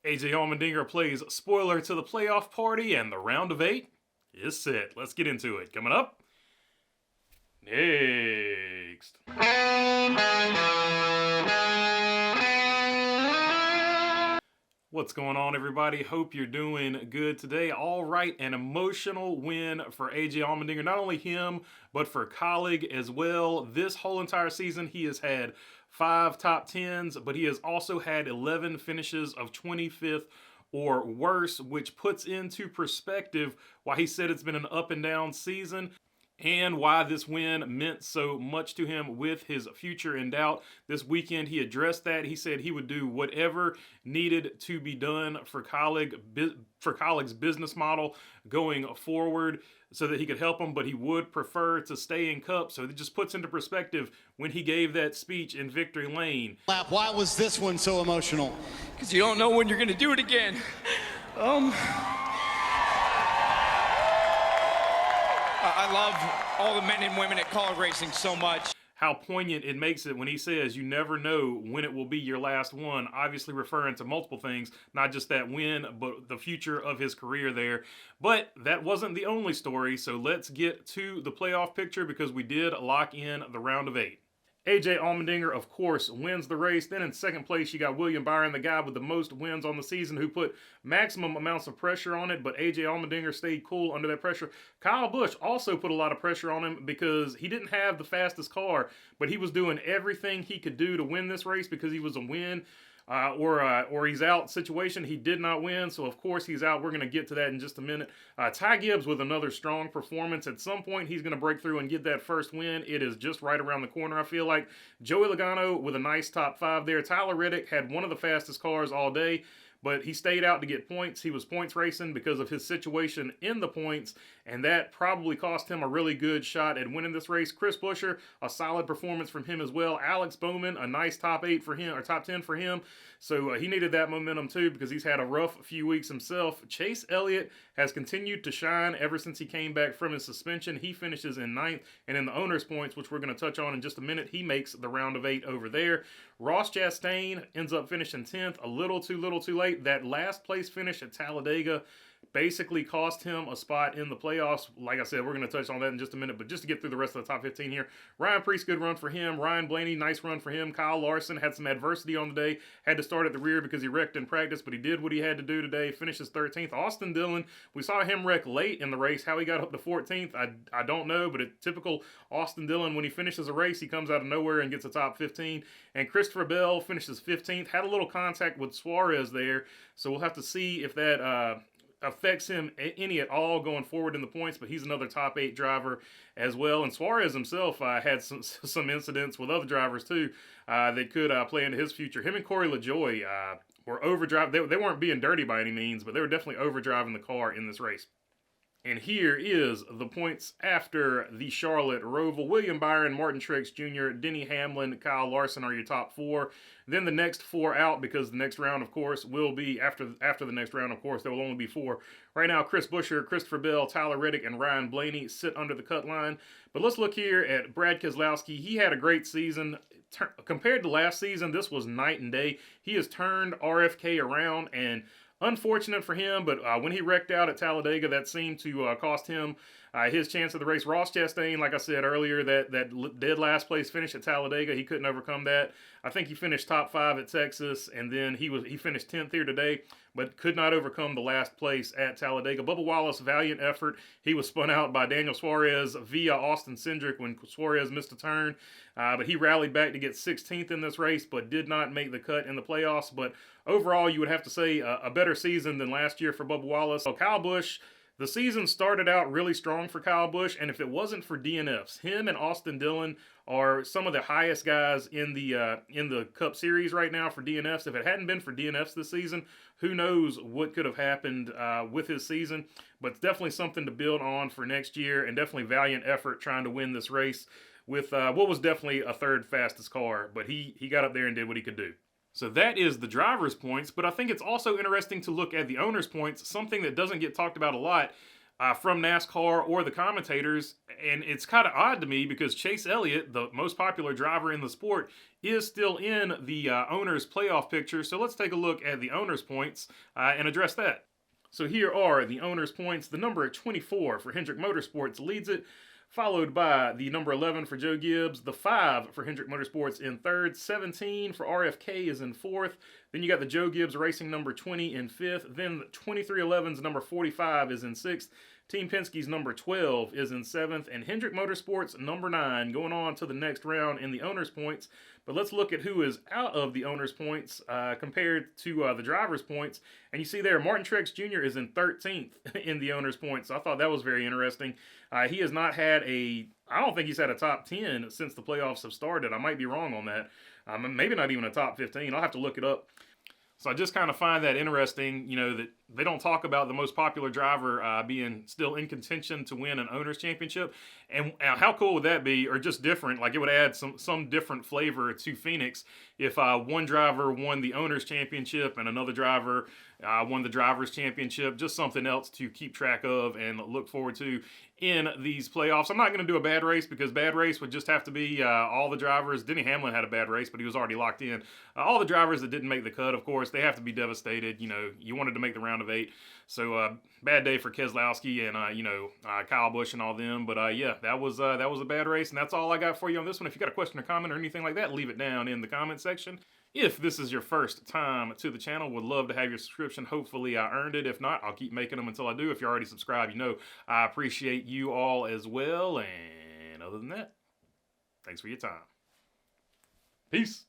AJ Allmendinger plays spoiler to the playoff party, and the round of 8 is set. Let's get into it. Coming up next. What's going on, everybody? Hope you're doing good today. All right, an emotional win for AJ Allmendinger. Not only him, but for Kaulig as well. This whole entire season, he has had 5 top 10s, but he has also had 11 finishes of 25th or worse, which puts into perspective why he said it's been an up and down season, and why this win meant so much to him with his future in doubt. This weekend, he addressed that. He said he would do whatever needed to be done for Kaulig's business model going forward so that he could help him, but he would prefer to stay in Cup. So it just puts into perspective when he gave that speech in Victory Lane. Why was this one so emotional? Because you don't know when you're going to do it again. I love all the men and women at Kaulig Racing so much. How poignant it makes it when he says you never know when it will be your last one, obviously referring to multiple things, not just that win, but the future of his career there. But that wasn't the only story, so let's get to the playoff picture because we did lock in the round of 8. AJ Allmendinger, of course, wins the race. Then in second place, you got Byron, the guy with the most wins on the season, who put maximum amounts of pressure on it, but AJ Allmendinger stayed cool under that pressure. Kyle Busch also put a lot of pressure on him because he didn't have the fastest car, but he was doing everything he could do to win this race because he was a win or he's out situation. He did not win, so of course he's out. We're going to get to that in just a minute. Ty Gibbs with another strong performance. At some point, he's going to break through and get that first win. It is just right around the corner, I feel like. Joey Logano with a nice top 5 there. Tyler Reddick had one of the fastest cars all day, but he stayed out to get points. He was points racing because of his situation in the points, and that probably cost him a really good shot at winning this race. Chris Buescher, a solid performance from him as well. Alex Bowman, a nice top 8 for him, or top 10 for him. So he needed that momentum too because he's had a rough few weeks himself. Chase Elliott has continued to shine ever since he came back from his suspension. He finishes in 9th, and in the owner's points, which we're going to touch on in just a minute, he makes the round of 8 over there. Ross Chastain ends up finishing 10th, a little too late. That last place finish at Talladega basically cost him a spot in the playoffs. Like I said, we're going to touch on that in just a minute, but just to get through the rest of the top 15 here, Ryan Preece, good run for him. Ryan Blaney, nice run for him. Kyle Larson had some adversity on the day, had to start at the rear because he wrecked in practice, but he did what he had to do today, finishes 13th. Austin Dillon, we saw him wreck late in the race. How he got up to 14th, I don't know, but it's typical Austin Dillon. When he finishes a race, he comes out of nowhere and gets a top 15. And Christopher Bell finishes 15th, had a little contact with Suarez there, so we'll have to see if that affects him any at all going forward in the points, but he's another top 8 driver as well. And Suarez himself had some incidents with other drivers too that could play into his future. Him and Corey LaJoie were overdriving. They weren't being dirty by any means, but they were definitely overdriving the car in this race. And here is the points after the Charlotte Roval. William Byron, Martin Truex Jr., Denny Hamlin, Kyle Larson are your top 4. Then the next 4 out, because the next round, of course, will be after the next round, of course, there will only be 4. Right now, Chris Buescher, Christopher Bell, Tyler Reddick, and Ryan Blaney sit under the cut line. But let's look here at Brad Keselowski. He had a great season. Compared to last season, this was night and day. He has turned RFK around, and unfortunate for him, but when he wrecked out at Talladega, that seemed to cost him his chance of the race. Ross Chastain, like I said earlier, that dead last place finish at Talladega, he couldn't overcome that. I think he finished top 5 at Texas, and then he finished 10th here today, but could not overcome the last place at Talladega. Bubba Wallace, valiant effort. He was spun out by Daniel Suarez via Austin Cindric when Suarez missed a turn, but he rallied back to get 16th in this race, but did not make the cut in the playoffs. But overall, you would have to say a better season than last year for Bubba Wallace. So Kyle Busch, the season started out really strong for Kyle Busch, and if it wasn't for DNFs, him and Austin Dillon are some of the highest guys in the Cup Series right now for DNFs. If it hadn't been for DNFs this season, who knows what could have happened with his season. But it's definitely something to build on for next year, and definitely valiant effort trying to win this race with what was definitely a 3rd fastest car. But he got up there and did what he could do. So that is the driver's points, but I think it's also interesting to look at the owner's points, something that doesn't get talked about a lot. from NASCAR or the commentators. And it's kind of odd to me because Chase Elliott, the most popular driver in the sport, is still in the owner's playoff picture. So let's take a look at the owner's points and address that. So here are the owner's points. The number at 24 for Hendrick Motorsports leads it, followed by the number 11 for Joe Gibbs, the 5 for Hendrick Motorsports in third, 17 for RFK is in fourth. Then you got the Joe Gibbs Racing number 20 in fifth. Then 2311's number 45 is in sixth. Team Penske's number 12 is in seventh. And Hendrick Motorsports number 9 going on to the next round in the owner's points. But let's look at who is out of the owner's points compared to the driver's points. And you see there, Martin Truex Jr. is in 13th in the owner's points. So I thought that was very interesting. He has not had I don't think he's had a top 10 since the playoffs have started. I might be wrong on that. Maybe not even a top 15. I'll have to look it up. So I just kind of find that interesting, that they don't talk about the most popular driver being still in contention to win an owner's championship. And how cool would that be? Or just different, like it would add some different flavor to Phoenix if one driver won the owner's championship and another driver won the driver's championship. Just something else to keep track of and look forward to in these playoffs. I'm not going to do a bad race because bad race would just have to be all the drivers. Denny Hamlin had a bad race, but he was already locked in. All the drivers that didn't make the cut, of course, they have to be devastated. You wanted to make the round of 8. So bad day for Keselowski and Kyle Busch and all them. But yeah, that was a bad race, and that's all I got for you on this one. If you got a question or comment or anything like that, leave it down in the comment section. If this is your first time to the channel, would love to have your subscription. Hopefully I earned it. If not, I'll keep making them until I do. If you're already subscribed, I appreciate you all as well. And other than that, thanks for your time. Peace.